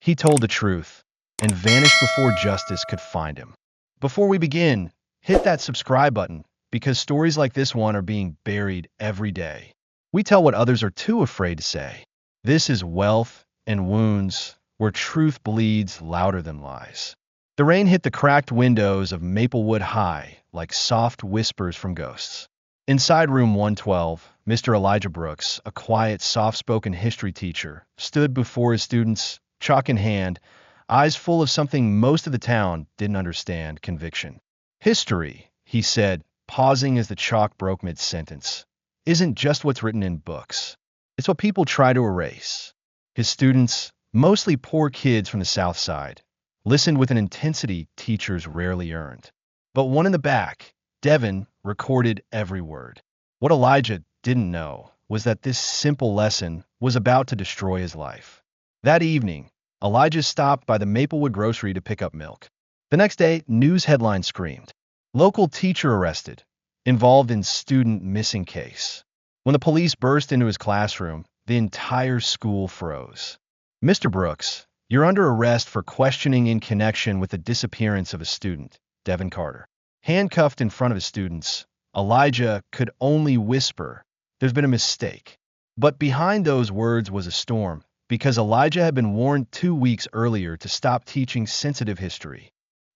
He told the truth and vanished before justice could find him. Before we begin, hit that subscribe button because stories like this one are being buried every day. We tell what others are too afraid to say. This is Wealth and Wounds, where truth bleeds louder than lies. The rain hit the cracked windows of Maplewood High like soft whispers from ghosts. Inside room 112, Mr. Elijah Brooks, a quiet, soft-spoken history teacher, stood before his students, chalk in hand, eyes full of something most of the town didn't understand: conviction. History, he said, pausing as the chalk broke mid-sentence, isn't just what's written in books. It's what people try to erase. His students, mostly poor kids from the South Side, listened with an intensity teachers rarely earned. But one in the back, Devin, recorded every word. What Elijah didn't know was that this simple lesson was about to destroy his life. That evening, Elijah stopped by the Maplewood grocery to pick up milk. The next day, news headlines screamed: local teacher arrested, involved in student missing case. When the police burst into his classroom, the entire school froze. Mr. Brooks, you're under arrest for questioning in connection with the disappearance of a student, Devin Carter. Handcuffed in front of his students, Elijah could only whisper, "There's been a mistake." But behind those words was a storm, because Elijah had been warned 2 weeks earlier to stop teaching sensitive history.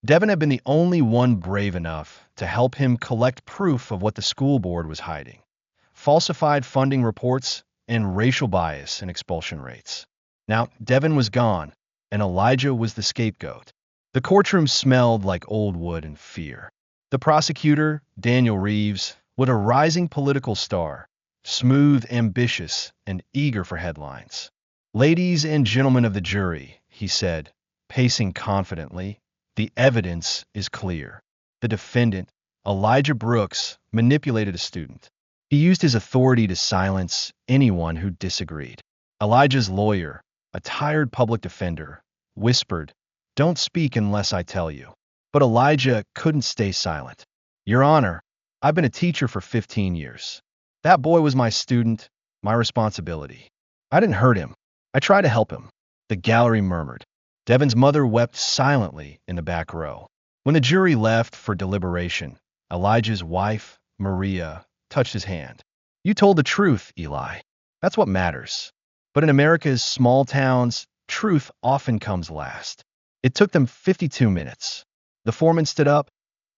Devin had been the only one brave enough to help him collect proof of what the school board was hiding: falsified funding reports and racial bias in expulsion rates. Now, Devin was gone, and Elijah was the scapegoat. The courtroom smelled like old wood and fear. The prosecutor, Daniel Reeves, was a rising political star, smooth, ambitious, and eager for headlines. "Ladies and gentlemen of the jury," he said, pacing confidently, "the evidence is clear. The defendant, Elijah Brooks, manipulated a student. He used his authority to silence anyone who disagreed." Elijah's lawyer, a tired public defender, whispered, "Don't speak unless I tell you." But Elijah couldn't stay silent. "Your Honor, I've been a teacher for 15 years. That boy was my student, my responsibility. I didn't hurt him. I tried to help him." The gallery murmured. Devin's mother wept silently in the back row. When the jury left for deliberation, Elijah's wife, Maria, touched his hand. "You told the truth, Eli. That's what matters." But in America's small towns, truth often comes last. It took them 52 minutes. The foreman stood up,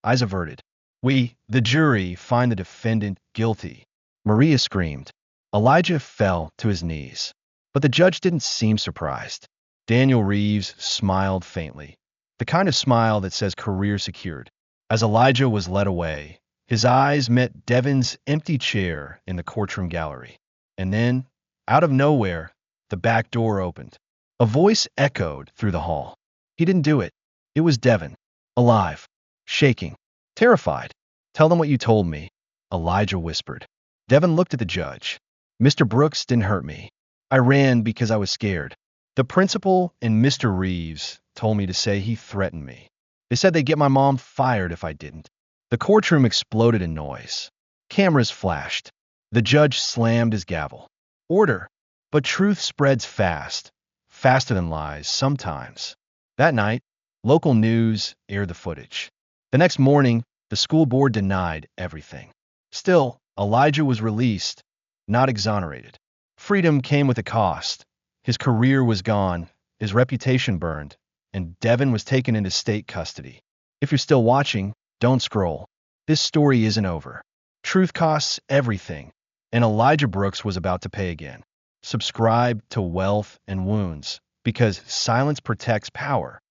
eyes averted. "We, the jury, find the defendant guilty," Maria screamed. Elijah fell to his knees. But the judge didn't seem surprised. Daniel Reeves smiled faintly, the kind of smile that says career secured. As Elijah was led away, his eyes met Devin's empty chair in the courtroom gallery. And then, out of nowhere, the back door opened. A voice echoed through the hall. He didn't do it. It was Devin, alive, shaking, terrified. "Tell them what you told me," Elijah whispered. Devin looked at the judge. "Mr. Brooks didn't hurt me. I ran because I was scared. The principal and Mr. Reeves told me to say he threatened me. They said they'd get my mom fired if I didn't." The courtroom exploded in noise. Cameras flashed. The judge slammed his gavel. "Order." But truth spreads fast, faster than lies sometimes. That night, local news aired the footage. The next morning, the school board denied everything. Still, Elijah was released, not exonerated. Freedom came with a cost. His career was gone, his reputation burned, and Devin was taken into state custody. If you're still watching, don't scroll. This story isn't over. Truth costs everything, and Elijah Brooks was about to pay again. Subscribe to Wealth and Wounds, because silence protects power.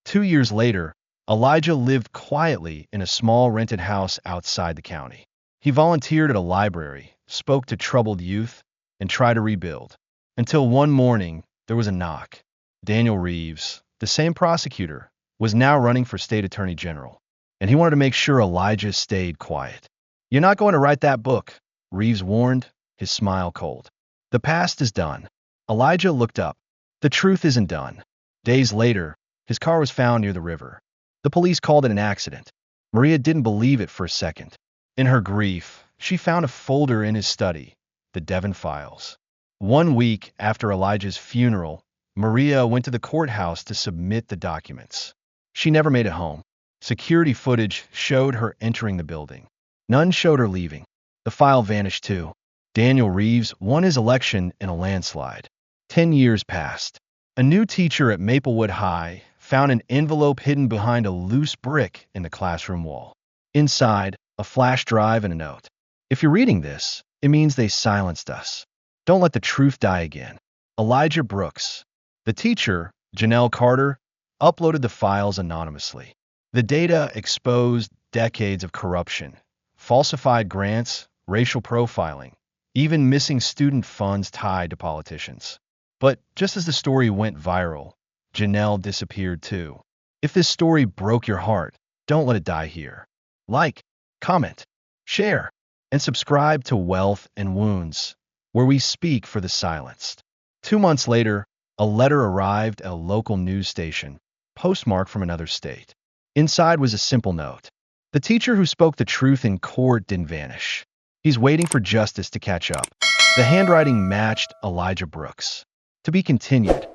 2 years later, Elijah lived quietly in a small rented house outside the county. He volunteered at a library, spoke to troubled youth, and tried to rebuild. Until one morning, there was a knock. Daniel Reeves, the same prosecutor, was now running for state attorney general, and he wanted to make sure Elijah stayed quiet. "You're not going to write that book," Reeves warned, his smile cold. "The past is done." Elijah looked up. The truth isn't done. Days later, his car was found near the river. The police called it an accident. Maria didn't believe it for a second. In her grief, she found a folder in his study, the Devin files. 1 week after Elijah's funeral, Maria went to the courthouse to submit the documents. She never made it home. Security footage showed her entering the building. None showed her leaving. The file vanished too. Daniel Reeves won his election in a landslide. 10 years passed. A new teacher at Maplewood High found an envelope hidden behind a loose brick in the classroom wall. Inside, a flash drive and a note. If you're reading this, it means they silenced us. Don't let the truth die again. Elijah Brooks. The teacher, Janelle Carter, uploaded the files anonymously. The data exposed decades of corruption, falsified grants, racial profiling, even missing student funds tied to politicians. But just as the story went viral, Janelle disappeared too. If this story broke your heart, don't let it die here. Like, comment, share, and subscribe to Wealth and Wounds, where we speak for the silenced. 2 months later, a letter arrived at a local news station, postmarked from another state. Inside was a simple note. The teacher who spoke the truth in court didn't vanish. He's waiting for justice to catch up. The handwriting matched Elijah Brooks. To be continued.